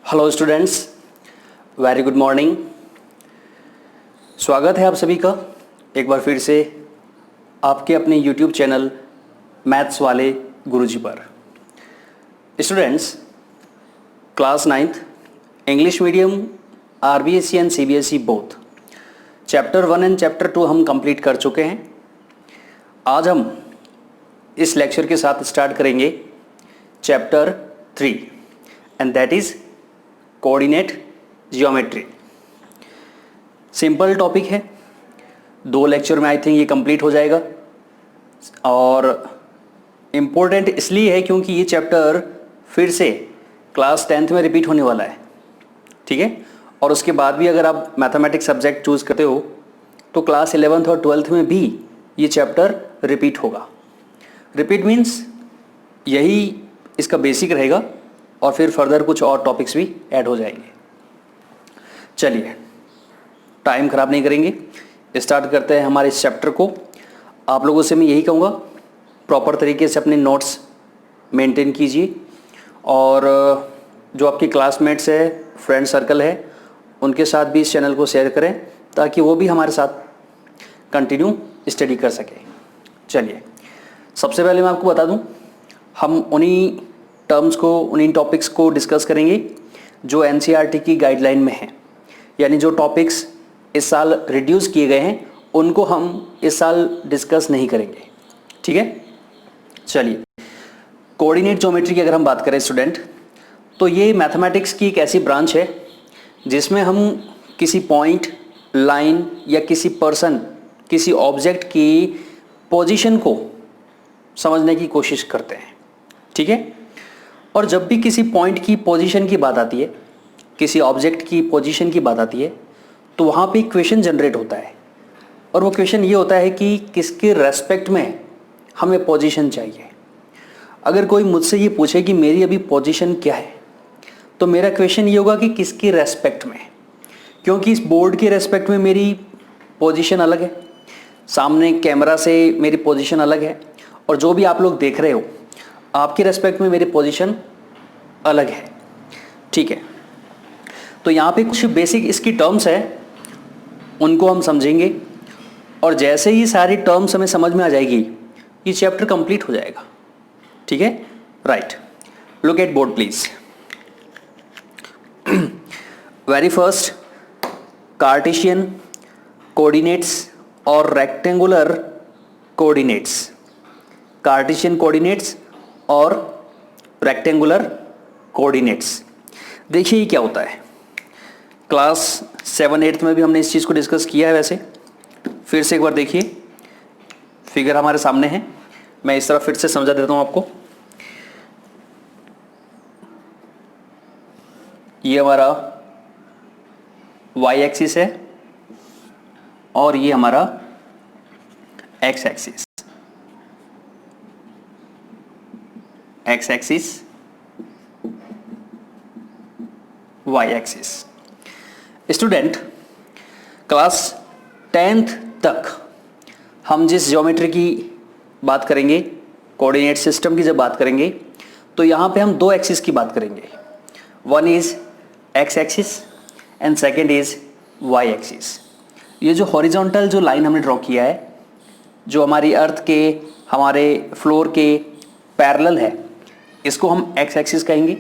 Hello students, very good morning. स्वागत है आप सभी का एक बार फिर से आपके अपने यूट्यूब चैनल मैथ्स वाले गुरुजी पर। Students, class 9th English medium RBSE and CBSE both chapter 1 and chapter 2 हम कंप्लीट कर चुके हैं। आज हम इस लेक्चर के साथ स्टार्ट करेंगे chapter 3 and that is coordinate geometry. Simple topic है, 2 लेक्चर में आई थिंक ये कंप्लीट हो जाएगा और इम्पोर्टेंट इसलिए है क्योंकि ये चैप्टर फिर से क्लास 10th में रिपीट होने वाला है, ठीक है। और उसके बाद भी अगर आप मैथमेटिक्स सब्जेक्ट चूज़ करते हो तो क्लास 11th और 12th में भी ये चैप्टर रिपीट होगा। रिपीट मीन्स यही इसका बेसिक रहेगा और फिर फर्दर कुछ और टॉपिक्स भी ऐड हो जाएंगे। चलिए, टाइम ख़राब नहीं करेंगे, स्टार्ट करते हैं हमारे इस चैप्टर को। आप लोगों से मैं यही कहूँगा, प्रॉपर तरीके से अपने नोट्स मेंटेन कीजिए और जो आपके क्लासमेट्स है, फ्रेंड सर्कल है, उनके साथ भी इस चैनल को शेयर करें ताकि वो भी हमारे साथ कंटिन्यू स्टडी कर सके। चलिए, सबसे पहले मैं आपको बता दूं, हम उन्हीं टर्म्स को, उन्हीं टॉपिक्स को डिस्कस करेंगे जो एनसीईआरटी की गाइडलाइन में हैं, यानी जो टॉपिक्स इस साल रिड्यूस किए गए हैं उनको हम इस साल डिस्कस नहीं करेंगे, ठीक है। चलिए, कोऑर्डिनेट ज्योमेट्री की अगर हम बात करें स्टूडेंट, तो ये मैथमेटिक्स की एक ऐसी ब्रांच है जिसमें हम किसी पॉइंट, लाइन या किसी पर्सन, किसी ऑब्जेक्ट की पोजीशन को समझने की कोशिश करते हैं, ठीक है। और जब भी किसी पॉइंट की पोजीशन की बात आती है, किसी ऑब्जेक्ट की पोजीशन की बात आती है, तो वहाँ पे एक क्वेश्चन जनरेट होता है और वो क्वेश्चन ये होता है कि किसके रेस्पेक्ट में हमें पोजीशन चाहिए। अगर कोई मुझसे ये पूछे कि मेरी अभी पोजीशन क्या है, तो मेरा क्वेश्चन ये होगा कि किसके रेस्पेक्ट में, क्योंकि इस बोर्ड के रेस्पेक्ट में मेरी पोजीशन अलग है, सामने कैमरा से मेरी पोजीशन अलग है, और जो भी आप लोग देख रहे हो आपके रेस्पेक्ट में मेरी पोजीशन अलग है, ठीक है। तो यहाँ पे कुछ बेसिक इसकी टर्म्स है, उनको हम समझेंगे और जैसे ही सारी टर्म्स हमें समझ में आ जाएगी ये चैप्टर कंप्लीट हो जाएगा, ठीक है। Right, look at board please. Very first, Cartesian coordinates और रेक्टेंगुलर कोऑर्डिनेट्स। कार्टेशियन कोऑर्डिनेट्स और रेक्टेंगुलर कोऑर्डिनेट्स। देखिए ये क्या होता है, क्लास 7-8 में भी हमने इस चीज़ को डिस्कस किया है। वैसे फिर से एक बार देखिए, फिगर हमारे सामने है, मैं इस तरह फिर से समझा देता हूँ आपको। ये हमारा y एक्सिस है और ये हमारा x axis. x axis, y axis. Student, class 10th तक हम जिस ज्योमेट्री की बात करेंगे, कोऑर्डिनेट सिस्टम की जब बात करेंगे, तो यहाँ पे हम 2 एक्सिस की बात करेंगे। One is x axis and second is y axis. ये जो हॉरिजॉन्टल जो लाइन हमने ड्रॉ किया है, जो हमारी अर्थ के, हमारे फ्लोर के पैरेलल है, इसको हम x एक्सिस कहेंगे।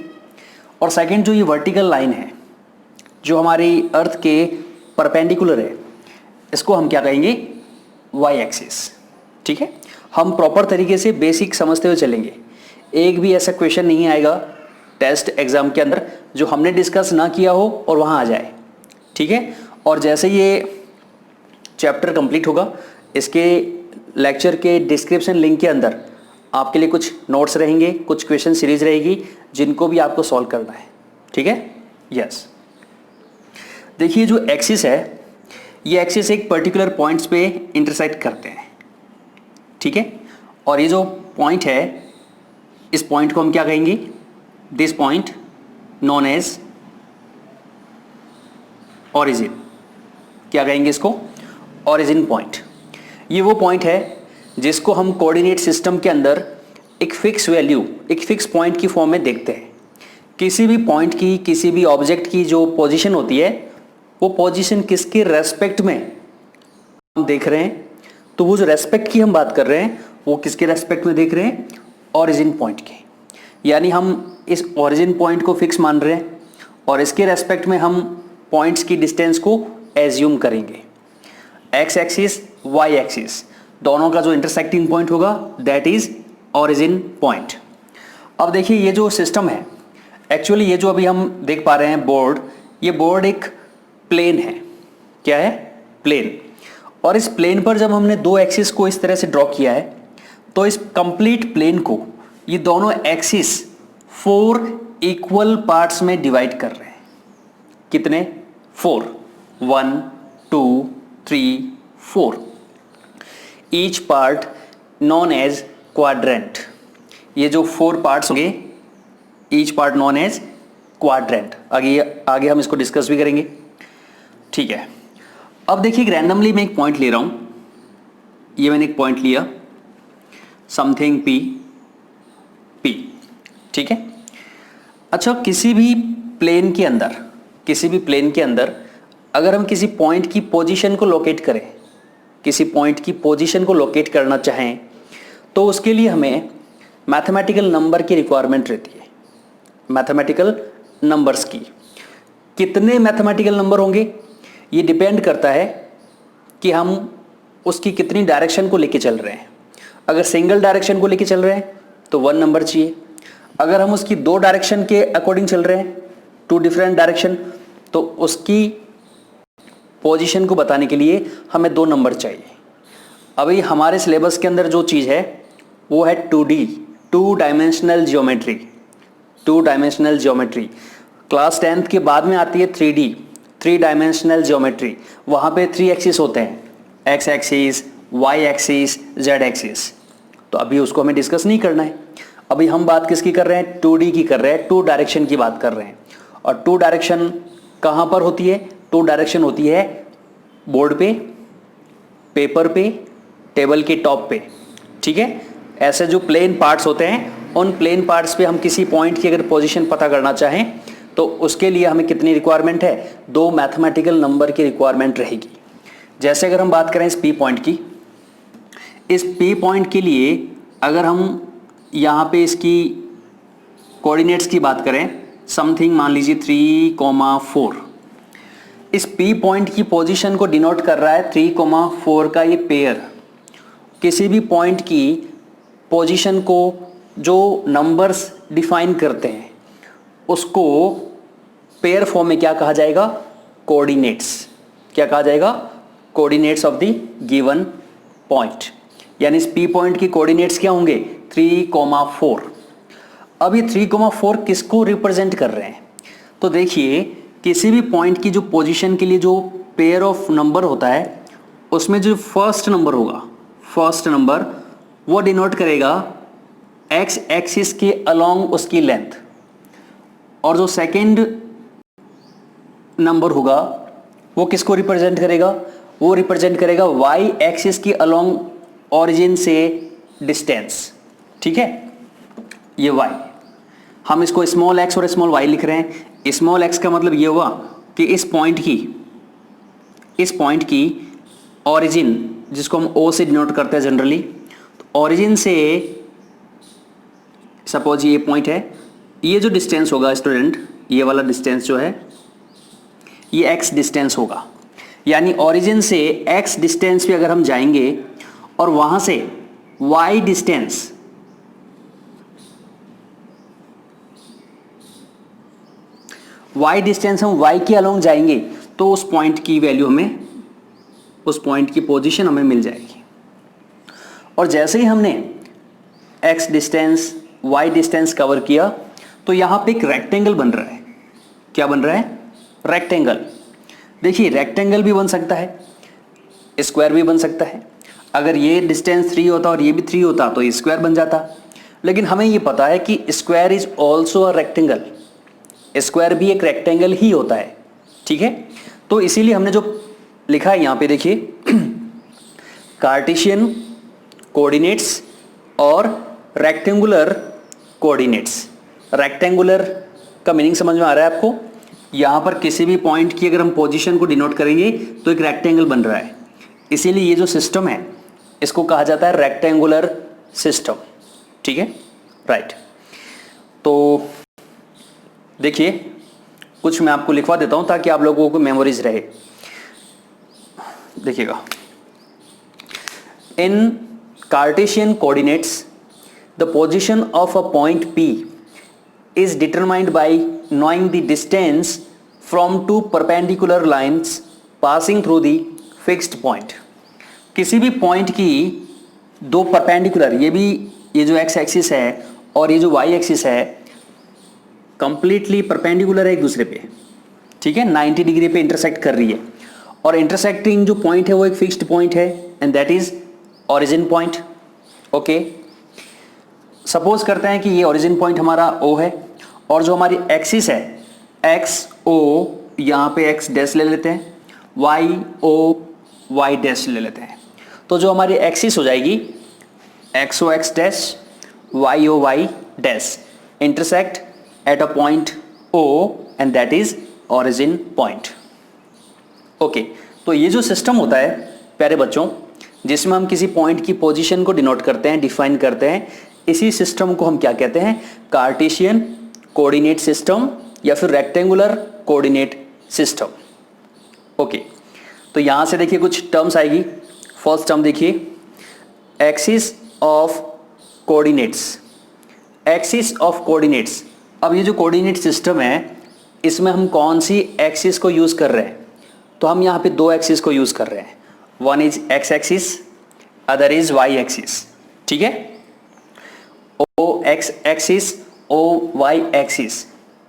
और सेकंड जो ये वर्टिकल लाइन है जो हमारी अर्थ के परपेंडिकुलर है, इसको हम क्या कहेंगे, y एक्सिस, ठीक है। हम प्रॉपर तरीके से बेसिक समझते हुए चलेंगे। एक भी ऐसा क्वेश्चन नहीं आएगा टेस्ट एग्जाम के अंदर जो हमने डिस्कस ना किया हो और वहाँ आ जाए, ठीक है। और जैसे ये चैप्टर कंप्लीट होगा, इसके लेक्चर के डिस्क्रिप्शन लिंक के अंदर आपके लिए कुछ नोट्स रहेंगे, कुछ क्वेश्चन सीरीज रहेगी जिनको भी आपको सॉल्व करना है, ठीक है। यस, देखिए जो एक्सिस है, ये एक्सिस एक पर्टिकुलर पॉइंट्स पे इंटरसेक्ट करते हैं, ठीक है। और ये जो पॉइंट है, इस पॉइंट को हम क्या कहेंगे, this point known as origin. क्या कहेंगे इसको, ओरिजिन पॉइंट। ये वो पॉइंट है जिसको हम कोऑर्डिनेट सिस्टम के अंदर एक फिक्स वैल्यू, एक फिक्स पॉइंट की फॉर्म में देखते हैं किसी भी पॉइंट की, किसी भी ऑब्जेक्ट की जो पोजीशन होती है, वो पोजीशन किसके रेस्पेक्ट में हम देख रहे हैं, तो वो जो रेस्पेक्ट की हम बात कर रहे हैं वो किसके रेस्पेक्ट में देख रहे हैं, ओरिजिन पॉइंट के। यानी हम इस ओरिजिन पॉइंट को फिक्स मान रहे हैं और इसके रेस्पेक्ट में हम पॉइंट्स की डिस्टेंस को एज्यूम करेंगे। एक्स एक्सिस, वाई एक्सिस, दोनों का जो इंटरसेक्टिंग पॉइंट होगा दैट इज ओरिजिन पॉइंट। अब देखिए ये जो सिस्टम है, एक्चुअली ये जो अभी हम देख पा रहे हैं बोर्ड, ये बोर्ड एक प्लेन है। क्या है? प्लेन। और इस प्लेन पर जब हमने दो एक्सिस को इस तरह से ड्रॉ किया है तो इस कंप्लीट प्लेन को ये दोनों एक्सिस 4 इक्वल पार्ट्स में डिवाइड कर रहे हैं। कितने? 4। 1 2 3 4। Each part known as quadrant. ये जो 4 पार्ट्स होंगे, each part known as quadrant. आगे हम इसको डिस्कस भी करेंगे। ठीक है, अब देखिए रैंडमली मैं एक पॉइंट ले रहा हूं। ये मैंने एक पॉइंट लिया, समथिंग पी, ठीक है। अच्छा, किसी भी प्लेन के अंदर अगर हम किसी पॉइंट की पोजीशन को लोकेट करें, किसी पॉइंट की पोजीशन को लोकेट करना चाहें, तो उसके लिए हमें मैथमेटिकल नंबर की रिक्वायरमेंट रहती है। मैथमेटिकल नंबर्स की कितने मैथमेटिकल नंबर होंगे, ये डिपेंड करता है कि हम उसकी कितनी डायरेक्शन को लेके चल रहे हैं। अगर सिंगल डायरेक्शन को लेके चल रहे हैं तो 1 नंबर चाहिए। अगर हम उसकी 2 डायरेक्शन के अकॉर्डिंग चल रहे हैं, 2 डिफरेंट डायरेक्शन, तो उसकी पोजीशन को बताने के लिए हमें 2 नंबर चाहिए। अभी हमारे सिलेबस के अंदर जो चीज़ है वो है 2D, 2 dimensional geometry. 2 dimensional geometry class 10th के बाद में आती है 3D, 3 डायमेंशनल जियोमेट्री। वहाँ पे 3 एक्सिस होते हैं, X axis, Y axis, Z axis. तो अभी उसको हमें डिस्कस नहीं करना है। अभी हम बात किसकी कर रहे हैं? 2D की कर रहे हैं, 2 डायरेक्शन की बात कर रहे हैं। और 2 डायरेक्शन कहाँ पर होती है? 2 डायरेक्शन होती है बोर्ड पे, पेपर पे, टेबल के टॉप पे। ठीक है, ऐसे जो प्लेन पार्ट्स होते हैं, उन प्लेन पार्ट्स पे हम किसी पॉइंट की अगर पोजीशन पता करना चाहें तो उसके लिए हमें कितनी रिक्वायरमेंट है? 2 मैथमेटिकल नंबर की रिक्वायरमेंट रहेगी। जैसे अगर हम बात करें इस पी पॉइंट की, इस पी पॉइंट के लिए अगर हम यहाँ पे इसकी कोऑर्डिनेट्स की बात करें, समथिंग मान लीजिए 3,4, इस पी पॉइंट की पोजीशन को डिनोट कर रहा है 3,4 का ये पेयर। किसी भी पॉइंट की पोजीशन को जो नंबर्स डिफाइन करते हैं उसको पेयर फॉर्म में क्या कहा जाएगा? कोऑर्डिनेट्स। क्या कहा जाएगा? Coordinates of the given point. यानी इस पी पॉइंट की कोऑर्डिनेट्स क्या होंगे? 3,4। अब ये 3,4 किसको रिप्रेजेंट कर रहे हैं? तो देखिए, किसी भी पॉइंट की जो पोजीशन के लिए जो पेयर ऑफ नंबर होता है उसमें जो फर्स्ट नंबर होगा, फर्स्ट नंबर वो डिनोट करेगा एक्स एक्सिस के अलोंग उसकी लेंथ, और जो सेकंड नंबर होगा वो किसको रिप्रेजेंट करेगा? वो रिप्रेजेंट करेगा वाई एक्सिस की अलोंग ओरिजिन से डिस्टेंस। ठीक है, ये वाई, हम इसको स्मॉल एक्स और स्मॉल वाई लिख रहे हैं। स्मॉल एक्स का मतलब ये हुआ कि इस पॉइंट की ओरिजिन, जिसको हम ओ से डिनोट करते हैं जनरली, तो ओरिजिन से सपोज ये पॉइंट है, ये जो डिस्टेंस होगा स्टूडेंट, ये वाला डिस्टेंस जो है ये एक्स डिस्टेंस होगा। यानी ओरिजिन से एक्स डिस्टेंस पे अगर हम जाएंगे और वहां से वाई डिस्टेंस, हम वाई के अलोंग जाएंगे तो उस पॉइंट की वैल्यू हमें, उस पॉइंट की पोजीशन हमें मिल जाएगी। और जैसे ही हमने X distance, Y distance cover किया तो यहां पे एक रेक्टेंगल बन रहा है। क्या बन रहा है? रेक्टेंगल। देखिए, रेक्टेंगल भी बन सकता है, स्क्वायर भी बन सकता है। अगर ये डिस्टेंस 3 होता और ये भी 3 होता तो ये स्क्वायर बन जाता। लेकिन हमें ये पता है कि square is also a rectangle, square भी एक रेक्टेंगल ही होता है। ठीक है, तो इसीलिए हमने जो लिखा है यहाँ पे देखिए, कार्टेशियन कोऑर्डिनेट्स और रेक्टेंगुलर कोऑर्डिनेट्स। रेक्टेंगुलर का मीनिंग समझ में आ रहा है आपको? यहाँ पर किसी भी पॉइंट की अगर हम पोजीशन को डिनोट करेंगे तो एक रेक्टेंगल बन रहा है, इसीलिए ये जो सिस्टम है इसको कहा जाता है रेक्टेंगुलर सिस्टम। ठीक है, राइट। तो देखिए कुछ मैं आपको लिखवा देता हूं ताकि आप लोगों को मेमोरीज रहे। देखिएगा, in Cartesian coordinates the position of a point P is determined by knowing the distance from two perpendicular lines passing through the fixed point। किसी भी पॉइंट की दो परपेंडिकुलर, ये जो x एक्सिस है और ये जो y एक्सिस है कंप्लीटली परपेंडिकुलर है एक दूसरे पे, ठीक है, 90 डिग्री पे इंटरसेक्ट कर रही है, और इंटरसेक्टिंग जो पॉइंट है वो एक फिक्स्ड पॉइंट है and that is origin point. Okay, suppose करते हैं कि ये ओरिजिन पॉइंट हमारा O है और जो हमारी एक्सिस है एक्स ओ, यहाँ पे एक्स डैश ले लेते हैं, वाई ओ वाई डैश ले लेते हैं। तो जो हमारी एक्सिस हो जाएगी X O X dash, Y O Y dash, intersect at a point O and that is origin point. Okay, तो ये जो सिस्टम होता है प्यारे बच्चों, जिसमें हम किसी पॉइंट की पोजीशन को डिनोट करते हैं, डिफाइन करते हैं, इसी सिस्टम को हम क्या कहते हैं? कार्टेशियन कोऑर्डिनेट सिस्टम या फिर रेक्टेंगुलर कोऑर्डिनेट सिस्टम। ओके, तो यहां से देखिए कुछ टर्म्स आएगी। फर्स्ट टर्म देखिए, axis of coordinates. Axis of coordinates, अब ये जो कोऑर्डिनेट सिस्टम है इसमें हम कौन सी एक्सिस को यूज कर रहे हैं? तो हम यहाँ पे दो एक्सिस को यूज कर रहे हैं, one is X axis, other is Y axis. ठीक है, O X axis, O Y axis,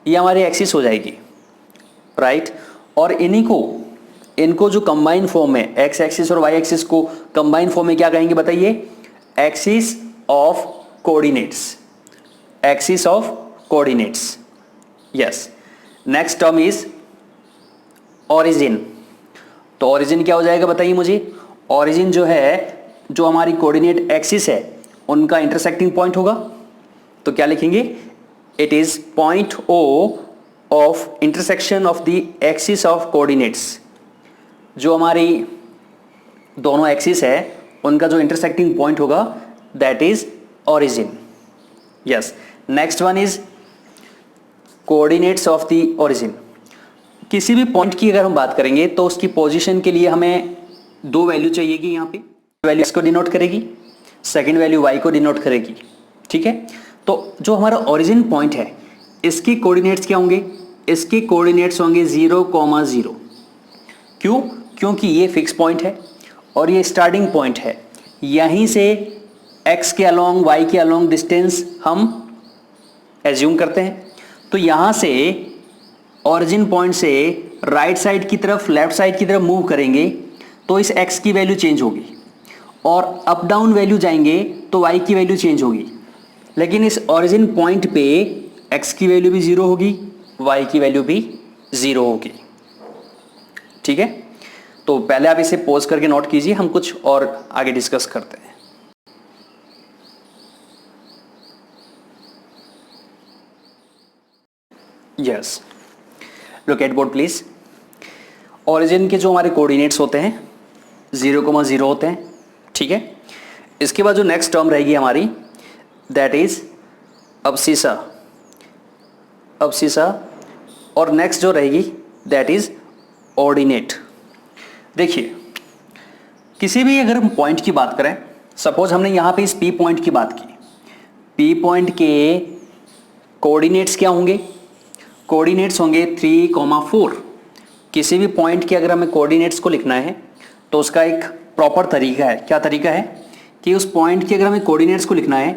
ये हमारी एक्सिस हो जाएगी, राइट। और इनको जो कंबाइन फॉर्म में एक्स एक्सिस और वाई एक्सिस को कंबाइन फॉर्म में क्या कहेंगे बताइए? Axis of coordinates. Axis of coordinates, yes. Next term is origin. तो ओरिजिन क्या हो जाएगा बताइए मुझे? ओरिजिन जो है, जो हमारी कोऑर्डिनेट एक्सिस है उनका इंटरसेक्टिंग पॉइंट होगा, तो क्या लिखेंगे? It is point O of intersection of the axis of coordinates. जो हमारी दोनों एक्सिस है उनका जो इंटरसेक्टिंग पॉइंट होगा that is origin, yes. Next one is coordinates of the origin. किसी भी पॉइंट की अगर हम बात करेंगे तो उसकी पोजीशन के लिए हमें दो वैल्यू चाहिएगी। यहाँ पे वैल्यू x को डिनोट करेगी, सेकंड वैल्यू y को डिनोट करेगी। ठीक है, तो जो हमारा ओरिजिन पॉइंट है इसकी कोऑर्डिनेट्स क्या होंगे? इसके कोऑर्डिनेट्स होंगे 0,0। क्यों? क्योंकि ये फिक्स पॉइंट है और ये स्टार्टिंग पॉइंट है। यहीं से x के अलोंग y के अलोंग डिस्टेंस हम एज्यूम करते हैं। तो यहाँ से ओरिजिन पॉइंट से राइट साइड की तरफ, लेफ्ट साइड की तरफ मूव करेंगे तो इस x की वैल्यू चेंज होगी, और अप डाउन वैल्यू जाएंगे तो y की वैल्यू चेंज होगी। लेकिन इस ओरिजिन पॉइंट पे x की वैल्यू भी 0 होगी, y की वैल्यू भी 0 होगी। ठीक है, तो पहले आप इसे पॉज करके नोट कीजिए, हम कुछ और आगे डिस्कस करते हैं। Yes, look at board please. Origin के जो हमारे कोऑर्डिनेट्स होते हैं 0,0 होते हैं। ठीक है, इसके बाद जो नेक्स्ट टर्म रहेगी हमारी दैट इज अब्सिसा। अब्सिसा, और नेक्स्ट जो रहेगी दैट इज ऑर्डिनेट। देखिए, किसी भी अगर हम पॉइंट की बात करें, सपोज हमने यहाँ पे इस P पॉइंट की बात की, P पॉइंट के कोऑर्डिनेट्स क्या होंगे? कोऑर्डिनेट्स होंगे 3,4। किसी भी पॉइंट के अगर हमें कोऑर्डिनेट्स को लिखना है तो उसका एक प्रॉपर तरीका है। क्या तरीका है? कि उस पॉइंट के अगर हमें कोऑर्डिनेट्स को लिखना है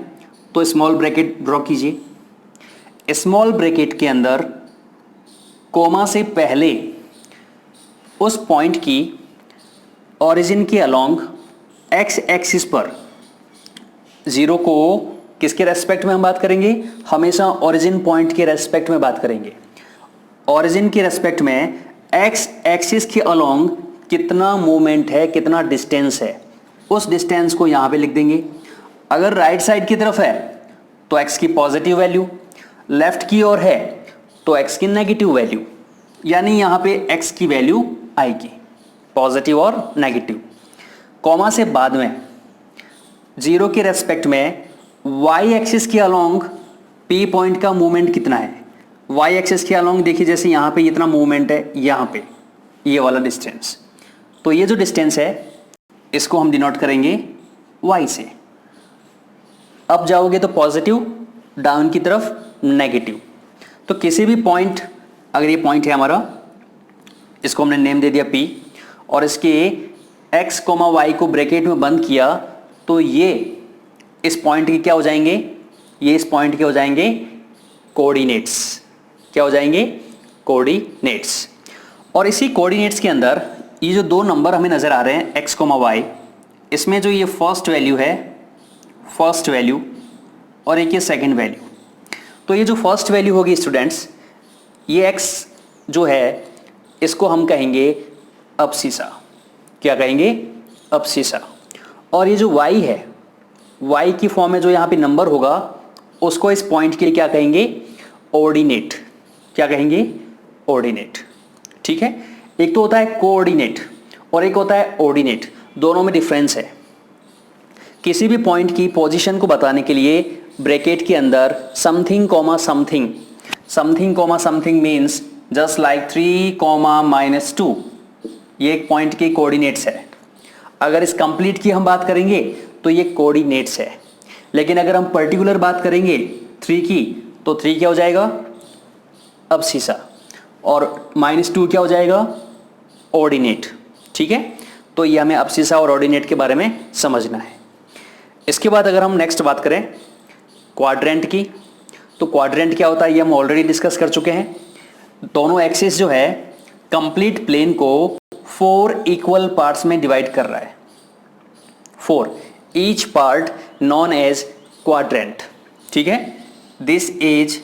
तो स्मॉल ब्रैकेट ड्रॉ कीजिए। स्मॉल ब्रैकेट के अंदर कोमा से पहले उस पॉइंट की ओरिजिन के अलोंग एक्स एक्सिस पर 0 को किसके रेस्पेक्ट में हम बात करेंगे? हमेशा ओरिजिन पॉइंट के रेस्पेक्ट में बात करेंगे। ओरिजिन के रेस्पेक्ट में एक्स एक्सिस के अलोंग कितना मूवमेंट है, कितना डिस्टेंस है, उस डिस्टेंस को यहाँ पे लिख देंगे। अगर राइट साइड की तरफ है तो एक्स की पॉजिटिव वैल्यू, लेफ्ट की ओर है तो x की नेगेटिव वैल्यू, यानी यहाँ पे x की वैल्यू आएगी पॉजिटिव और नेगेटिव। कॉमा से बाद में 0 के रेस्पेक्ट में y एक्सिस के अलोंग p पॉइंट का मूवमेंट कितना है। y एक्सिस के अलोंग देखिए, जैसे यहाँ पे इतना मूवमेंट है, यहाँ पे ये वाला डिस्टेंस, तो ये जो डिस्टेंस है इसको हम डिनोट करेंगे y से। अब जाओगे तो पॉजिटिव, डाउन की तरफ नेगेटिव। तो किसी भी पॉइंट, अगर ये पॉइंट है हमारा, इसको हमने नेम दे दिया P, और इसके x, y को ब्रैकेट में बंद किया, तो ये इस पॉइंट के क्या हो जाएंगे, ये इस पॉइंट के हो जाएंगे कोऑर्डिनेट्स। क्या हो जाएंगे? कोऑर्डिनेट्स। और इसी कोऑर्डिनेट्स के अंदर ये जो दो नंबर हमें नजर आ रहे हैं x, y, इसमें जो ये फर्स्ट वैल्यू है, फर्स्ट वैल्यू, और एक ये सेकंड वैल्यू। तो ये जो फर्स्ट वैल्यू होगी स्टूडेंट्स, ये x जो है इसको हम कहेंगे अब्सिसा। क्या कहेंगे? अब्सिसा। और ये जो y है, y की फॉर्म में जो यहाँ पे नंबर होगा, उसको इस पॉइंट के लिए क्या कहेंगे? ऑर्डिनेट। क्या कहेंगे? ऑर्डिनेट। ठीक है। एक तो होता है कोऑर्डिनेट और एक होता है ऑर्डिनेट, दोनों में डिफरेंस है। किसी भी पॉइंट की पोजीशन को बताने के लिए ब्रैकेट के अंदर something comma something, something comma something means just like 3, -2, ये एक पॉइंट के कोऑर्डिनेट्स है। अगर इस कंप्लीट की हम बात करेंगे तो ये कोऑर्डिनेट्स है, लेकिन अगर हम पर्टिकुलर बात करेंगे 3 की, तो 3 क्या हो जाएगा? अब्सिसा, और -2 क्या हो जाएगा? ऑर्डिनेट। ठीक है। तो ये हमें अब्सिसा और ऑर्डिनेट के बारे में समझना है। इसके बाद अगर हम नेक्स्ट बात करें क्वाड्रेंट की, तो क्वाड्रेंट क्या होता है ये हम ऑलरेडी डिस्कस कर चुके हैं। दोनों एक्सिस जो है कंप्लीट प्लेन को 4 इक्वल पार्ट्स में डिवाइड कर रहा है। 4, each part known as quadrant. ठीक है। This is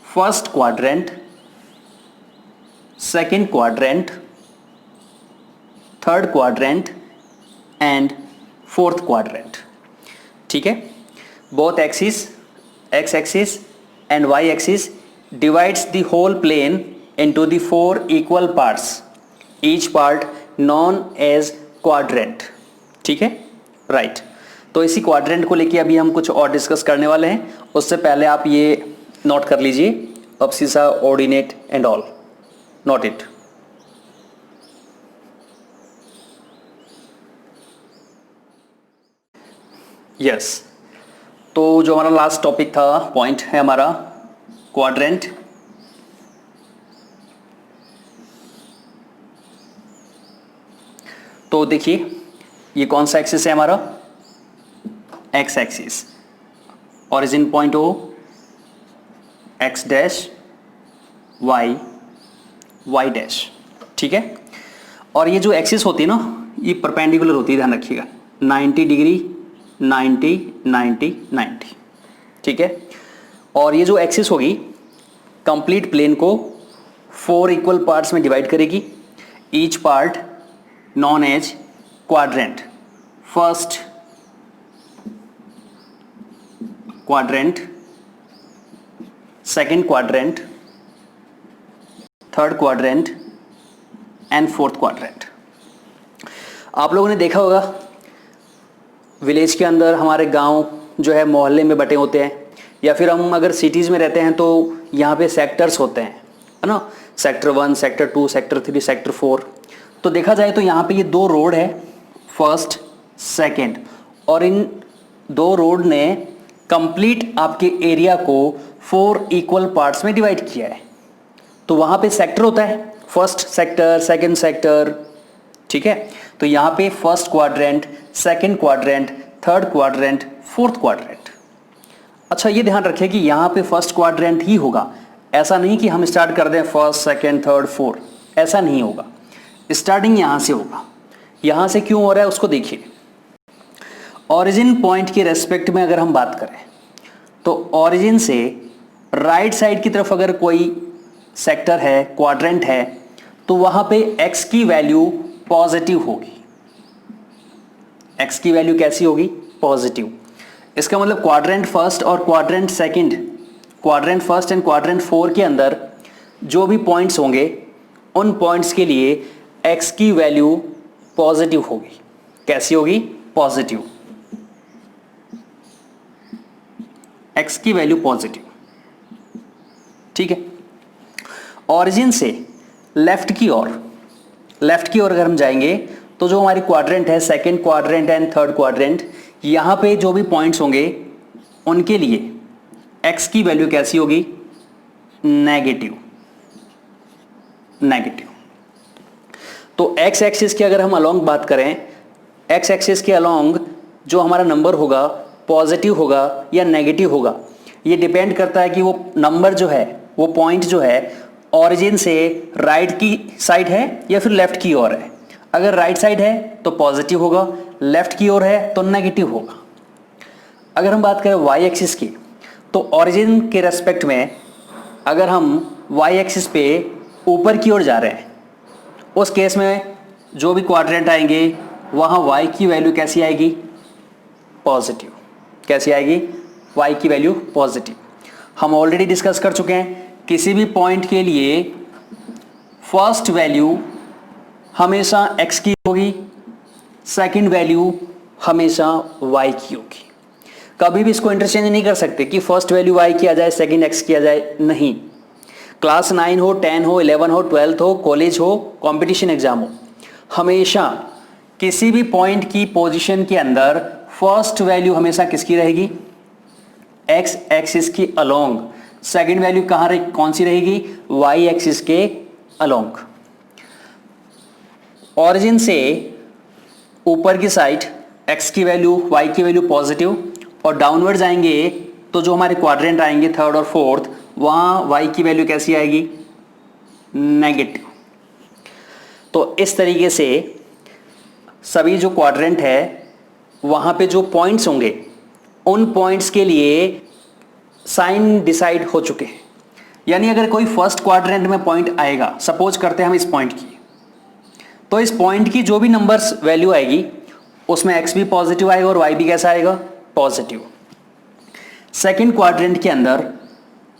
first quadrant, second quadrant, third quadrant and fourth quadrant. ठीक है। Both axis, x axis and y axis divides the whole plane into the 4 equal parts, each part known as quadrant। ठीक है, right. तो इसी quadrant को लेके अभी हम कुछ और डिस्कस करने वाले हैं। उससे पहले आप ये नोट कर लीजिए, abscissa, ordinate and all, note it. Yes, तो जो हमारा लास्ट टॉपिक था, पॉइंट है हमारा क्वाड्रेंट। तो देखिए ये कौन सा एक्सिस है हमारा? X axis. ओरिजिन पॉइंट हो X dash, Y, Y dash. ठीक है। और ये जो एक्सिस होती है ना, ये परपेंडिकुलर होती है, ध्यान रखिएगा, 90 डिग्री, 90, 90, 90। ठीक है। और ये जो एक्सिस होगी कंप्लीट प्लेन को 4 इक्वल पार्ट्स में डिवाइड करेगी, each part known as quadrant. First quadrant, second quadrant, third quadrant and fourth quadrant. आप लोगों ने देखा होगा विलेज के अंदर हमारे गांव जो है मोहल्ले में बटे होते हैं, या फिर हम अगर सिटीज़ में रहते हैं तो यहाँ पे सेक्टर्स होते हैं, है ना, सेक्टर 1, सेक्टर 2, सेक्टर 3, सेक्टर 4। तो देखा जाए तो यहाँ पे ये 2 रोड है, फर्स्ट, सेकंड, और इन 2 रोड ने कंप्लीट आपके एरिया को 4 इक्वल पार्ट्स में डिवाइड किया है। तो वहाँ पे सेक्टर होता है, फर्स्ट सेक्टर, सेकंड सेक्टर। ठीक है। तो यहाँ पे first quadrant, second quadrant, third quadrant, fourth quadrant. अच्छा, ये ध्यान रखें कि यहाँ पे फर्स्ट क्वाड्रेंट ही होगा, ऐसा नहीं कि हम स्टार्ट कर दें फर्स्ट, सेकंड, थर्ड, फोर्थ, ऐसा नहीं होगा। स्टार्टिंग यहाँ से होगा। यहाँ से क्यों हो रहा है उसको देखिए। ओरिजिन पॉइंट के रेस्पेक्ट में अगर हम बात करें तो ओरिजिन से राइट साइड की तरफ अगर कोई सेक्टर है, क्वाड्रेंट है, तो वहाँ पे x की वैल्यू पॉजिटिव होगी। x की वैल्यू कैसी होगी? पॉजिटिव। इसका मतलब क्वाड्रेंट फर्स्ट और quadrant second, quadrant first and quadrant 4 के अंदर जो भी पॉइंट्स होंगे उन पॉइंट्स के लिए x की वैल्यू पॉजिटिव होगी। कैसी होगी? पॉजिटिव। x की वैल्यू पॉजिटिव, ठीक है। ऑरिजिन से लेफ्ट की ओर अगर हम जाएंगे तो जो हमारी क्वाड्रेंट है, second quadrant and third quadrant, यहां पे जो भी पॉइंट्स होंगे उनके लिए x की वैल्यू कैसी होगी? नेगेटिव। तो x एक्सिस की अगर हम अलोंग बात करें, x एक्सिस के अलोंग जो हमारा नंबर होगा पॉजिटिव होगा या नेगेटिव होगा, ये डिपेंड करता है कि वो नंबर जो है, वो पॉइंट जो है ऑरिजिन से राइट की साइड है या फिर लेफ्ट की ओर है। अगर राइट साइड है तो पॉजिटिव होगा, लेफ्ट की ओर है तो नेगेटिव होगा। अगर हम बात करें वाई एक्सिस की, तो ऑरिजिन के रेस्पेक्ट में अगर हम वाई एक्सिस पे ऊपर की ओर जा रहे हैं, उस केस में जो भी क्वाड्रेंट आएंगे वहां y की वैल्यू कैसी आएगी? पॉजिटिव। कैसी आएगी? y की वैल्यू पॉजिटिव। हम ऑलरेडी डिस्कस कर चुके हैं, किसी भी पॉइंट के लिए फर्स्ट वैल्यू हमेशा x की होगी, सेकंड वैल्यू हमेशा y की होगी। कभी भी इसको इंटरचेंज नहीं कर सकते कि फर्स्ट वैल्यू y की आ जाए, सेकंड x की आ जाए, नहीं। क्लास 9 हो, 10 हो, 11 हो, 12 हो, कॉलेज हो, कंपटीशन एग्जाम हो, हमेशा किसी भी पॉइंट की पोजीशन के अंदर फर्स्ट वैल्यू हमेशा किसकी रहेगी? x एक्सिस की अलोंग। सेकंड वैल्यू कौन सी रहेगी? y एक्सिस के अलोंग। ऑरिजिन से ऊपर की साइड x की वैल्यू, y की वैल्यू पॉजिटिव, और डाउनवर्ड जाएंगे तो जो हमारे क्वाड्रेंट आएंगे थर्ड और फोर्थ, वहां y की वैल्यू कैसी आएगी? नेगेटिव। तो इस तरीके से सभी जो क्वाड्रेंट है वहां पे जो पॉइंट्स होंगे उन पॉइंट्स के लिए साइन डिसाइड हो चुके हैं। यानी अगर कोई फर्स्ट क्वाड्रेंट में पॉइंट आएगा, सपोज करते हैं हम इस पॉइंट की, तो इस पॉइंट की जो भी नंबर्स वैल्यू आएगी उसमें x भी पॉजिटिव आएगा और y भी कैसा आएगा? पॉजिटिव। सेकंड क्वाड्रेंट के अंदर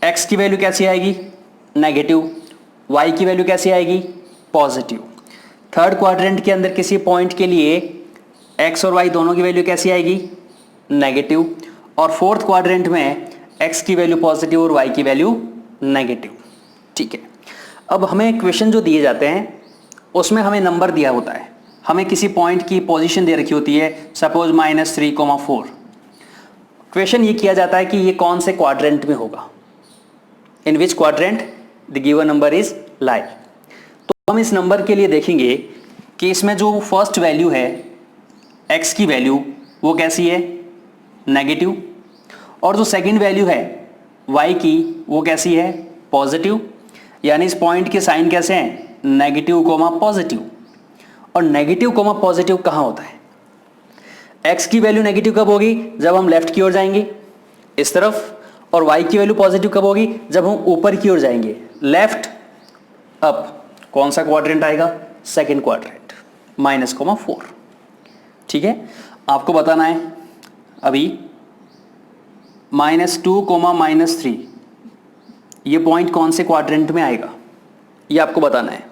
x की वैल्यू कैसी आएगी? नेगेटिव। y की वैल्यू कैसी आएगी? पॉजिटिव। थर्ड क्वाड्रेंट के अंदर किसी पॉइंट के लिए x और y दोनों की वैल्यू कैसी आएगी? नेगेटिव। और फोर्थ क्वाड्रेंट में x की वैल्यू पॉजिटिव और y की वैल्यू नेगेटिव। ठीक है। अब हमें क्वेश्चन जो दिए जाते हैं उसमें हमें नंबर दिया होता है, हमें किसी पॉइंट की पोजीशन दे रखी होती है, सपोज -3,4। क्वेश्चन ये किया जाता है कि ये कौन से क्वाड्रेंट में होगा, in which quadrant the given number is lie. तो हम इस नंबर के लिए देखेंगे कि इसमें जो फर्स्ट वैल्यू है x की वैल्यू वो कैसी है? नेगेटिव। और जो सेकंड वैल्यू है y की वो कैसी है? पॉजिटिव। यानी इस पॉइंट के साइन कैसे हैं? Negative comma positive. और नेगेटिव कोमा पॉजिटिव कहाँ होता है? x की वैल्यू नेगेटिव कब होगी? जब हम लेफ्ट की ओर जाएंगे इस तरफ। और y की वैल्यू पॉजिटिव कब होगी? जब हम ऊपर की ओर जाएंगे, लेफ्ट अप। कौन सा क्वाड्रेंट आएगा? Second quadrant, -4। ठीक है। आपको बताना है अभी -2, -3 ये पॉइंट कौन से क्वाड्रेंट में आएगा, ये आपको बताना है।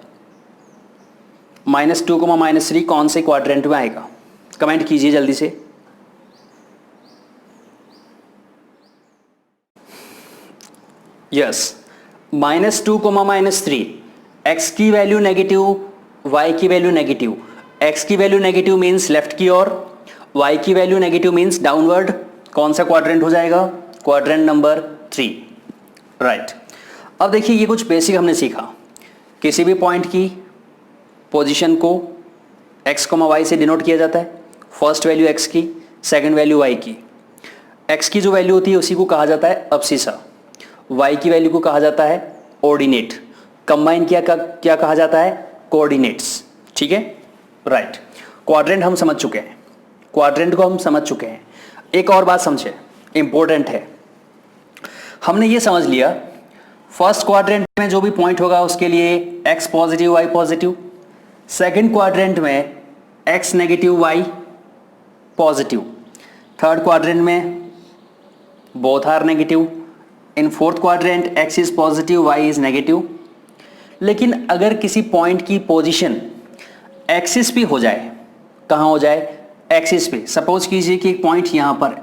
-2, -3 कौन से क्वाड्रेंट में आएगा? कमेंट कीजिए जल्दी से। यस, -2, -3, x की वैल्यू नेगेटिव, y की वैल्यू नेगेटिव। x की वैल्यू नेगेटिव मीन्स लेफ्ट की ओर, y की वैल्यू नेगेटिव मीन्स डाउनवर्ड। कौन सा क्वाड्रेंट हो जाएगा? Quadrant number 3। राइट। अब देखिए ये कुछ बेसिक हमने सीखा। किसी भी पॉइंट की पोजीशन को x, y से डिनोट किया जाता है। फर्स्ट वैल्यू x की, सेकंड वैल्यू y की। x की जो वैल्यू होती है उसी को कहा जाता है अब्सिसा, y की वैल्यू को कहा जाता है ऑर्डिनेट। कंबाइन क्या कहा जाता है? कोऑर्डिनेट्स। ठीक है। राइट। क्वाड्रेंट हम समझ चुके हैं, क्वाड्रेंट को हम समझ चुके हैं। एक और बात समझे, इंपॉर्टेंट है। हमने ये समझ लिया फर्स्ट क्वाड्रेंट में जो भी पॉइंट होगा उसके लिए x positive, y positive. Second quadrant में x negative, y positive. Third quadrant में both are negative. In fourth quadrant x is positive, y is negative. लेकिन अगर किसी पॉइंट की पोजीशन एक्सिस पे हो जाए, कहाँ हो जाए, एक्सिस पे, सपोज कीजिए कि एक पॉइंट यहां पर,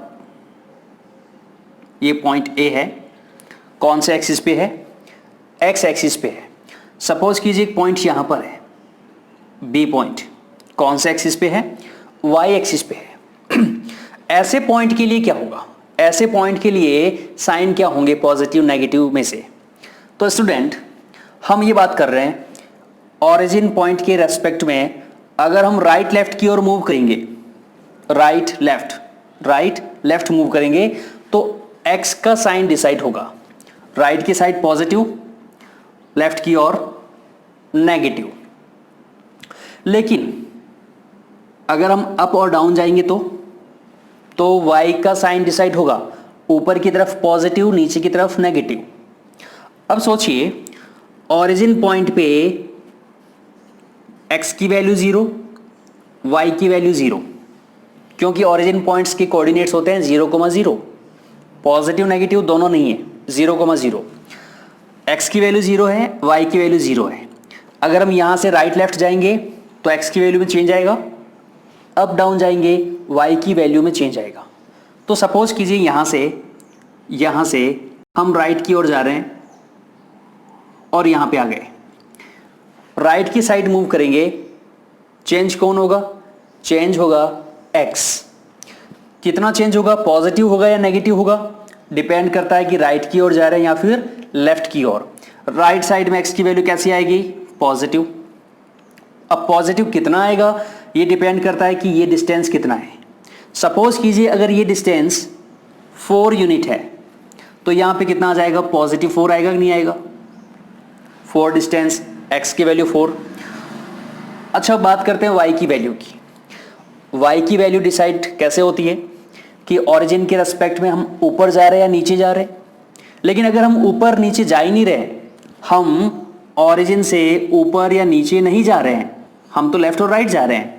ये पॉइंट ए है, कौन से एक्सिस पे है, एक्स एक्सिस पे है। सपोज कीजिए एक पॉइंट यहां पर है, बी पॉइंट, कौन से एक्सिस पे है, वाई एक्सिस पे है। ऐसे पॉइंट के लिए क्या होगा, ऐसे पॉइंट के लिए साइन क्या होंगे, पॉजिटिव नेगेटिव में से। तो स्टूडेंट हम ये बात कर रहे हैं ऑरिजिन पॉइंट के रेस्पेक्ट में, अगर हम राइट लेफ्ट की ओर मूव करेंगे, राइट लेफ्ट मूव करेंगे तो एक्स का साइन डिसाइड होगा, राइट की साइड पॉजिटिव, लेफ्ट की ओर नेगेटिव। लेकिन अगर हम अप और डाउन जाएंगे तो y का साइन डिसाइड होगा, ऊपर की तरफ पॉजिटिव, नीचे की तरफ नेगेटिव। अब सोचिए ओरिजिन पॉइंट पे x की वैल्यू 0, y की वैल्यू 0, क्योंकि ओरिजिन पॉइंट्स के कोऑर्डिनेट्स होते हैं 0,0, पॉजिटिव नेगेटिव दोनों नहीं है, 0,0। x की वैल्यू 0 है, y की वैल्यू 0 है। अगर हम यहां से राइट लेफ्ट जाएंगे तो x की वैल्यू में चेंज आएगा, अप डाउन जाएंगे y की वैल्यू में चेंज आएगा। तो सपोज कीजिए यहां से हम राइट की ओर जा रहे हैं और यहां पे आ गए, राइट की साइड मूव करेंगे, चेंज कौन होगा, चेंज होगा x। कितना चेंज होगा, पॉजिटिव होगा या नेगेटिव होगा, डिपेंड करता है कि राइट की ओर जा रहे हैं या फिर लेफ्ट की ओर। राइट साइड में x की वैल्यू कैसी आएगी, पॉजिटिव। अब पॉजिटिव कितना आएगा, ये डिपेंड करता है कि ये डिस्टेंस कितना है। सपोज कीजिए अगर ये डिस्टेंस 4 यूनिट है तो यहां पे कितना आ जाएगा, पॉजिटिव 4 आएगा कि नहीं आएगा, 4 डिस्टेंस, x की वैल्यू 4। अच्छा बात करते हैं y की वैल्यू की। y की वैल्यू डिसाइड कैसे होती है कि ओरिजिन के रेस्पेक्ट में हम ऊपर जा रहे हैं या नीचे जा रहे हैं। लेकिन अगर हम ऊपर नीचे जा ही नहीं रहे, हम ओरिजिन से ऊपर या नीचे नहीं जा रहे हैं, हम तो लेफ्ट और राइट जा रहे हैं,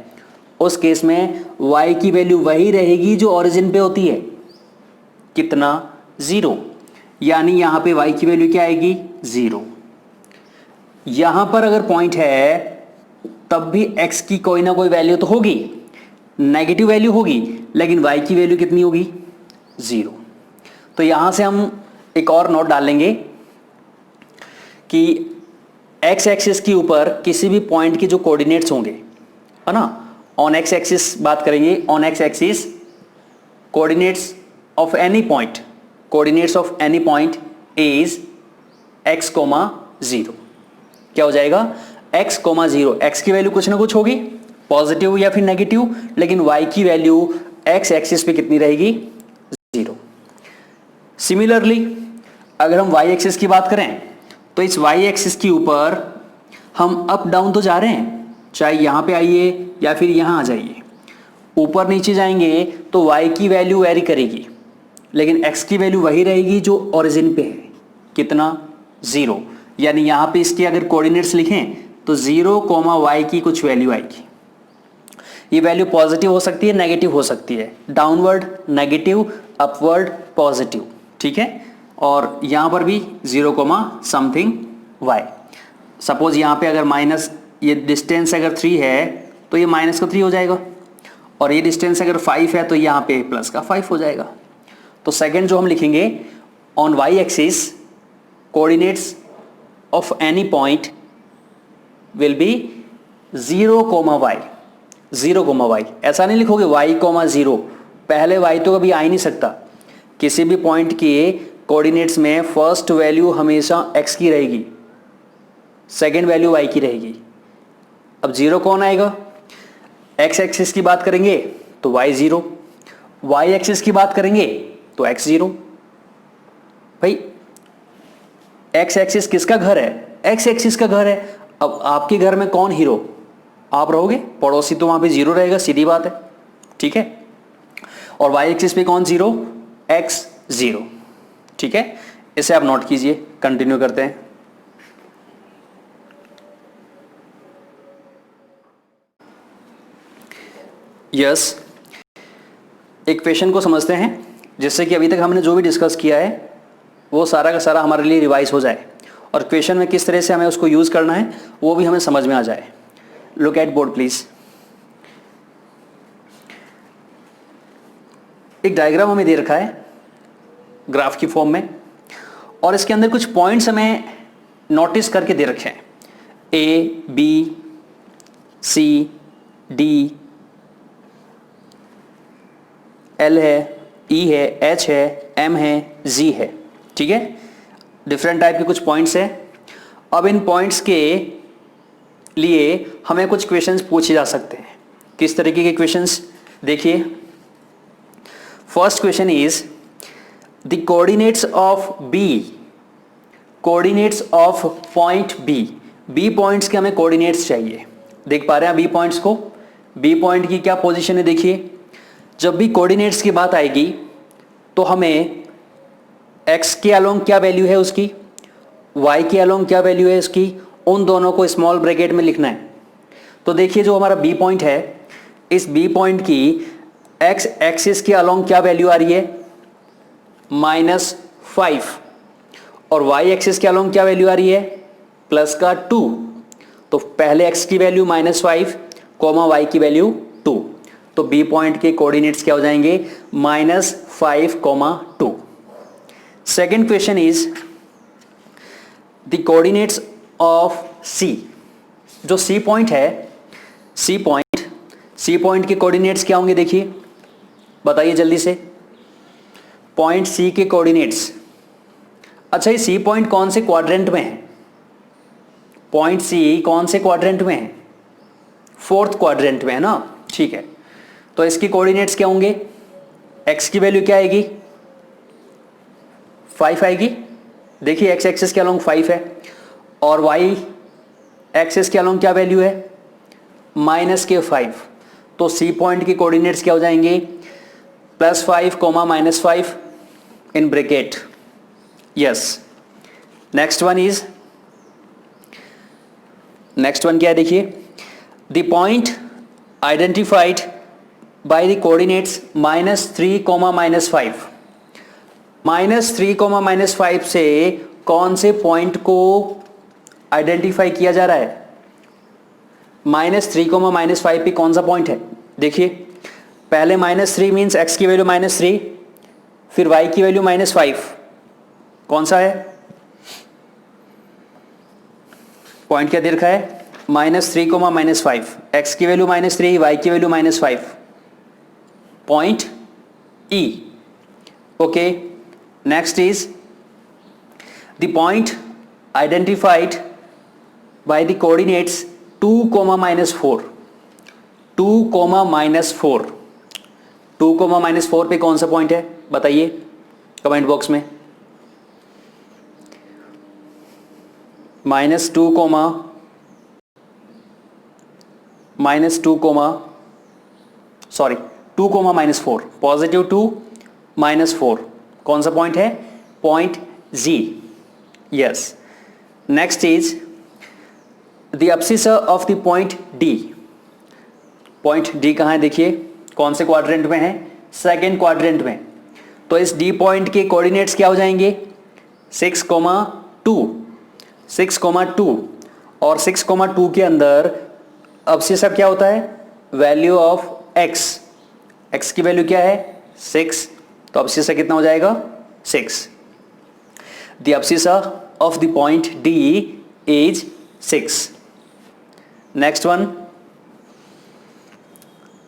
उस केस में y की वैल्यू वही रहेगी जो ओरिजिन पे होती है, कितना, 0। यानी यहां पे y की वैल्यू क्या आएगी, 0। यहां पर अगर पॉइंट है तब भी x की कोई ना कोई वैल्यू तो होगी, नेगेटिव वैल्यू होगी, लेकिन y की वैल्यू कितनी होगी, 0। तो यहां से हम एक और नोट डालेंगे कि x एक्सिस के ऊपर किसी भी पॉइंट के जो कोऑर्डिनेट्स होंगे, है ना, ऑन x एक्सिस बात करेंगे, on x axis coordinates of any point, coordinates of any point is x, 0। क्या हो जाएगा, x, 0। x की वैल्यू कुछ ना कुछ होगी, पॉजिटिव या फिर नेगेटिव, लेकिन y की वैल्यू x एक्सिस पे कितनी रहेगी, 0। सिमिलरली अगर हम y एक्सिस की बात करें तो इस y एक्सिस के ऊपर हम अप डाउन तो जा रहे हैं, चाहे यहां पे आइए या फिर यहां आ जाइए, ऊपर नीचे जाएंगे तो y की वैल्यू वेरी करेगी, लेकिन x की वैल्यू वही रहेगी जो ओरिजिन पे है, कितना, 0। यानी यहां पे इसके अगर कोऑर्डिनेट्स लिखें तो 0, y की कुछ वैल्यू आएगी। ये वैल्यू पॉजिटिव हो सकती है, नेगेटिव हो सकती है, डाउनवर्ड नेगेटिव, अपवर्ड पॉजिटिव, ठीक है। और यहां पर भी 0, समथिंग y। सपोज यहां पे अगर माइनस, ये डिस्टेंस अगर 3 है तो ये माइनस का 3 हो जाएगा, और ये डिस्टेंस अगर 5 है तो यहाँ पे प्लस का 5 हो जाएगा। तो सेकंड जो हम लिखेंगे, on y axis coordinates of any point will be 0, y, 0, y। ऐसा नहीं लिखोगे y, 0, पहले y तो कभी आ ही नहीं सकता। किसी भी पॉइंट के कोऑर्डिनेट्स में फर्स्ट वैल्यू हमेशा x की रहेगी, सेकेंड वैल्यू y की रहेगी। अब 0 कौन आएगा, x एक्सिस की बात करेंगे तो y 0, y एक्सिस की बात करेंगे तो x 0। भाई x एक्सिस किसका घर है, x एक्सिस का घर है। अब आपके घर में कौन हीरो, आप रहोगे, पड़ोसी तो वहां पे 0 रहेगा, सीधी बात है, ठीक है। और y एक्सिस पे कौन 0, x 0, ठीक है। इसे आप नोट कीजिए, कंटिन्यू करते हैं। यस, एक क्वेश्चन को समझते हैं जिससे कि अभी तक हमने जो भी डिस्कस किया है वो सारा का सारा हमारे लिए रिवाइज हो जाए और क्वेश्चन में किस तरह से हमें उसको यूज़ करना है वो भी हमें समझ में आ जाए। Look at board please. एक डायग्राम हमें दे रखा है ग्राफ की फॉर्म में, और इसके अंदर कुछ पॉइंट्स हमें नोटिस करके दे रखे हैं। ए, बी, सी, डी, एल है, ई है, एच है, एम है, जी है। ठीक है, डिफरेंट टाइप के कुछ पॉइंट्स हैं। अब इन पॉइंट्स के लिए हमें कुछ क्वेश्चंस पूछे जा सकते हैं। किस तरीके के क्वेश्चंस? देखिए, first question is the coordinates of B, coordinates of point B. B points के हमें कोऑर्डिनेट्स चाहिए। देख पा रहे हैं बी पॉइंट्स को? बी पॉइंट की क्या पोजीशन है? देखिए, जब भी कोऑर्डिनेट्स की बात आएगी तो हमें x के अलोंग क्या वैल्यू है उसकी, y के अलोंग क्या वैल्यू है उसकी, उन दोनों को स्मॉल ब्रैकेट में लिखना है। तो देखिए, जो हमारा बी पॉइंट है, इस बी पॉइंट की x एक्सिस के अलोंग क्या वैल्यू आ रही है? -5, और y एक्सिस के अलोंग क्या वैल्यू आ रही है? +2। तो पहले x की वैल्यू -5, y की वैल्यू 2। तो बी पॉइंट के कोऑर्डिनेट्स क्या हो जाएंगे? -5, 2। Second question is the coordinates of C. जो सी पॉइंट है, सी पॉइंट के कोऑर्डिनेट्स क्या होंगे? देखिए, बताइए जल्दी से। पॉइंट सी के कोऑर्डिनेट्स। अच्छा, ये सी पॉइंट कौन से क्वाड्रेंट में है? पॉइंट सी कौन से क्वाड्रेंट में है? 4th क्वाड्रेंट में है ना। ठीक है, तो इसकी कोऑर्डिनेट्स क्या होंगे? x की वैल्यू क्या आएगी? 5 आएगी। देखिए, x एक्सिस के अलोंग 5 है, और y एक्सिस के अलोंग क्या वैल्यू है? -5। तो सी पॉइंट के कोऑर्डिनेट्स क्या हो जाएंगे? +5, -5 in bracket. Yes. Next one क्या है? देखिए, the point identified by the coordinates -3, -5। -3, -5 से कौन से पॉइंट को आइडेंटिफाई किया जा रहा है? -3, -5 पे कौन सा पॉइंट है? देखिए, पहले -3 मीन्स x की वैल्यू -3, फिर y की वैल्यू -5। कौन सा है पॉइंट? क्या दे रखा है? -3, -5, x की वैल्यू -3, y की value -5, point E। Okay, next is the point identified by the coordinates 2, -4। 2, -4। 2, -4 पे कौन सा पॉइंट है? बताइए कमेंट बॉक्स में। -2, -2, -4, +2, -4 कौन सा पॉइंट है? Point G। Yes. Next is the abscissa of the point D। Point D कहाँ है? देखिए, कौन से क्वाड्रेंट में है? 2nd क्वाड्रेंट में। तो इस D पॉइंट के कोऑर्डिनेट्स क्या हो जाएंगे? 6, 2, 6, 2, और 6, 2 के अंदर एब्सिसा क्या होता है? वैल्यू ऑफ x की वैल्यू क्या है? 6। तो एब्सिसा कितना हो जाएगा? 6। The abscissa of the point D is 6। Next one,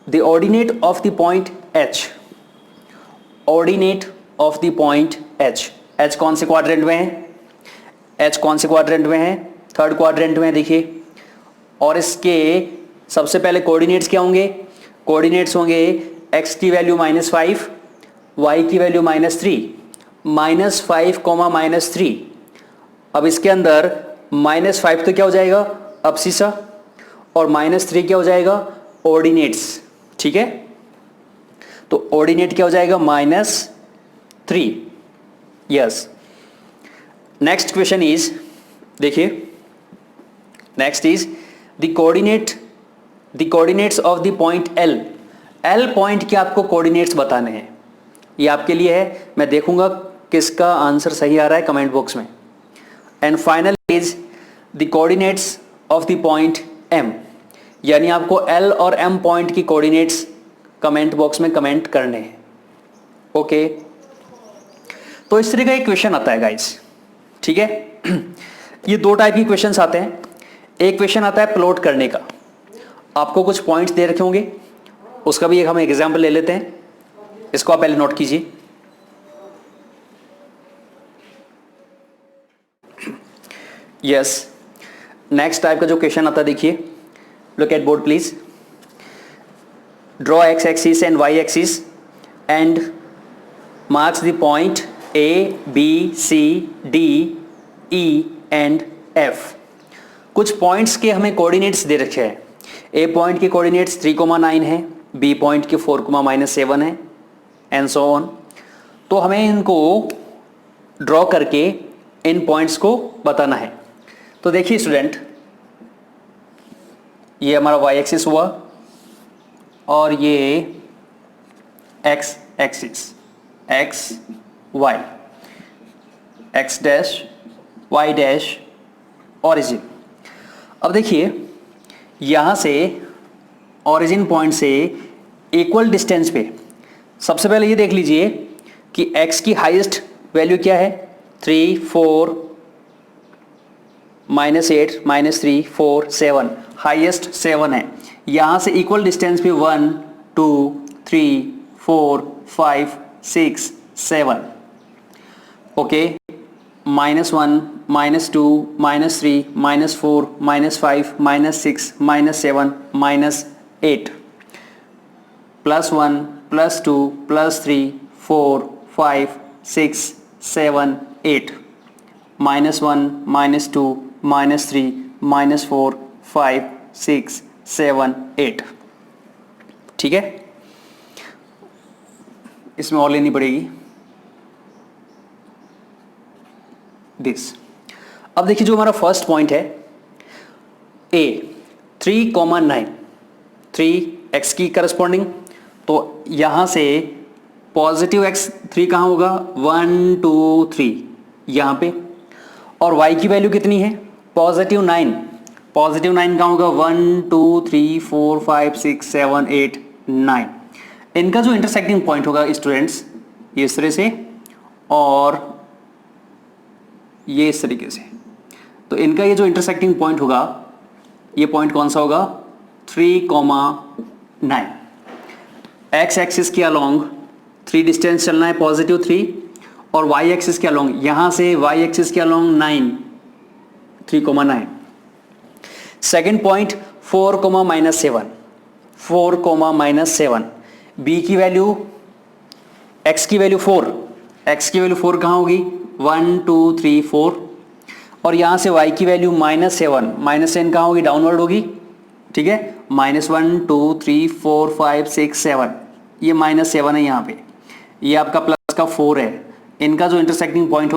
the ordinate of the point H। Ordinate of the point H कौन से क्वाड्रेंट में है? H कौन से क्वाड्रेंट में है? 3rd क्वाड्रेंट में है। देखिए, और इसके सबसे पहले कोऑर्डिनेट्स क्या होंगे? कोऑर्डिनेट्स होंगे x की वैल्यू -5, y की वैल्यू -3, -5, -3। अब इसके अंदर -5 तो क्या हो जाएगा? एब्सिसा, और -3 क्या हो जाएगा? ऑर्डिनेट्स। ठीक है, तो ऑर्डिनेट क्या हो जाएगा? -3। यस। नेक्स्ट क्वेश्चन इज, देखिए, next is the coordinates of the point L point के आपको कोऑर्डिनेट्स बताने हैं। ये आपके लिए है। मैं देखूंगा किसका आंसर सही आ रहा है कमेंट बॉक्स में। And final is the coordinates of the point M, यानी आपको L और M पॉइंट की कोऑर्डिनेट्स कमेंट बॉक्स में कमेंट करने हैं। ओके, तो इस तरह का एक क्वेश्चन आता है गाइस, ठीक है। ये दो टाइप की क्वेश्चंस आते हैं। एक क्वेश्चन आता है प्लॉट करने का, आपको कुछ पॉइंट्स दे रखे होंगे, उसका भी एक हम एग्जाम्पल ले लेते हैं। इसको आप पहले नोट कीजिए। यस, नेक्स्ट टाइप का जो क्वेश्चन आता है, देखिए, look at board please. Draw X axis and Y axis and marks the point A, B, C, D, E and F। कुछ पॉइंट्स के हमें कोऑर्डिनेट्स दे रखे हैं। A पॉइंट के कोऑर्डिनेट्स 3,9 है, B पॉइंट के 4,-7 है, एंड सो ऑन। तो हमें इनको ड्रॉ करके इन पॉइंट्स को बताना है। तो देखिए स्टूडेंट, ये हमारा y एक्सिस हुआ और ये x axis, x y, x dash y dash origin. अब देखिए, यहां से ऑरिजिन पॉइंट से इक्वल डिस्टेंस पे सबसे पहले ये देख लीजिए कि x की हाईएस्ट वैल्यू क्या है, 3, 4, -8, -3, 4, 7, हाईएस्ट 7 है। यहां से इक्वल डिस्टेंस पे 1, 2, 3, 4, 5, 6, 7। ओके, -1, -2, -3, -4, -5, -6, -7, -8, +1, +2, +3, 4, 5, 6, 7, 8, -1, -2, -3, -4, 5, 6, 7, 8। ठीक है, इसमें और लेनी पड़ेगी दिस। अब देखिए, जो हमारा फर्स्ट पॉइंट है A, 3,9, 3x की करस्पॉन्डिंग, तो यहां से पॉजिटिव x 3 कहां होगा, 1, 2, 3 यहां पे, और y की वैल्यू कितनी है, +9, +9 कहां होगा, 1, 2, 3, 4, 5, 6, 7, 8, 9। इनका जो इंटरसेक्टिंग पॉइंट होगा स्टूडेंट्स, ये इस तरह से और ये इस तरीके से, तो इनका ये जो इंटरसेक्टिंग पॉइंट होगा, ये पॉइंट कौन सा होगा, 3,9। x एक्सिस के अलोंग 3 डिस्टेंस चलना है, +3, और y एक्सिस के अलोंग, यहां से y एक्सिस के अलोंग 9, 3,9। सेकेंड पॉइंट 4,-7, 4,-7, b की वैल्यू, x की वैल्यू 4, x की वैल्यू 4 कहां होगी, 1, 2, 3, 4, और यहां से y की वैल्यू -7, -10 कहां होगी, डाउनवर्ड होगी। ठीक है, -1, 2, 3, 4, 5, 6, 7, ये -7 है यहाँ पे, ये आपका प्लस का 4 है। इनका जो इंटरसेक्टिंग पॉइंट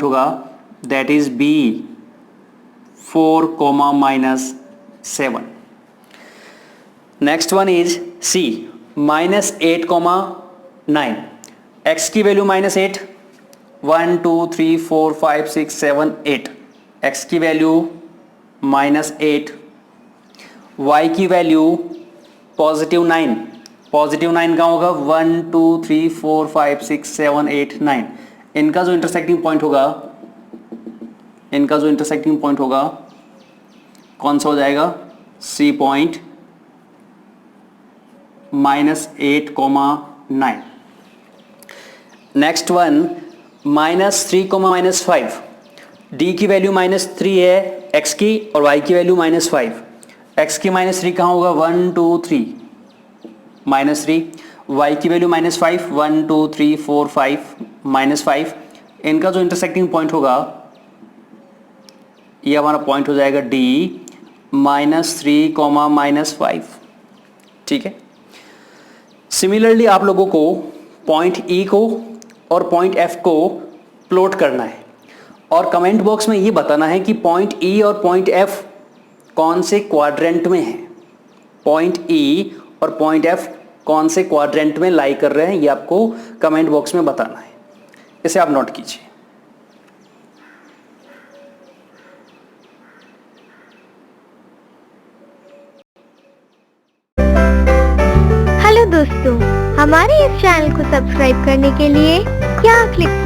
होगा, that is B, 4, -7। Next one is C, -8,9, x की वैल्यू -8, 1, 2, 3, 4, 5, 6, 7, 8, x की वैल्यू -8, y की वैल्यू +9, +9 कहाँ होगा, 1, 2, 3, 4, 5, 6, 7, 8, 9। इनका जो इंटरसेक्टिंग पॉइंट होगा कौन सा हो जाएगा, C point, -8,9। Next one, -3,-5, D की वैल्यू -3 है x की, और y की वैल्यू -5। x की -3 कहाँ होगा, 1, 2, 3, -3, y की वैल्यू -5, 1, 2, 3, 4, 5, -5। इनका जो इंटरसेक्टिंग पॉइंट होगा, ये हमारा पॉइंट हो जाएगा D, -3,-5। ठीक है, सिमिलरली आप लोगों को पॉइंट E को और पॉइंट F को प्लॉट करना है, और कमेंट बॉक्स में ये बताना है कि पॉइंट E और पॉइंट F कौन से क्वाड्रेंट में है। पॉइंट E और पॉइंट F कौन से क्वाड्रेंट में लाई कर रहे हैं, ये आपको कमेंट बॉक्स में बताना है। इसे आप नोट कीजिए। हेलो दोस्तों, हमारे इस चैनल को सब्सक्राइब करने के लिए यहाँ क्लिक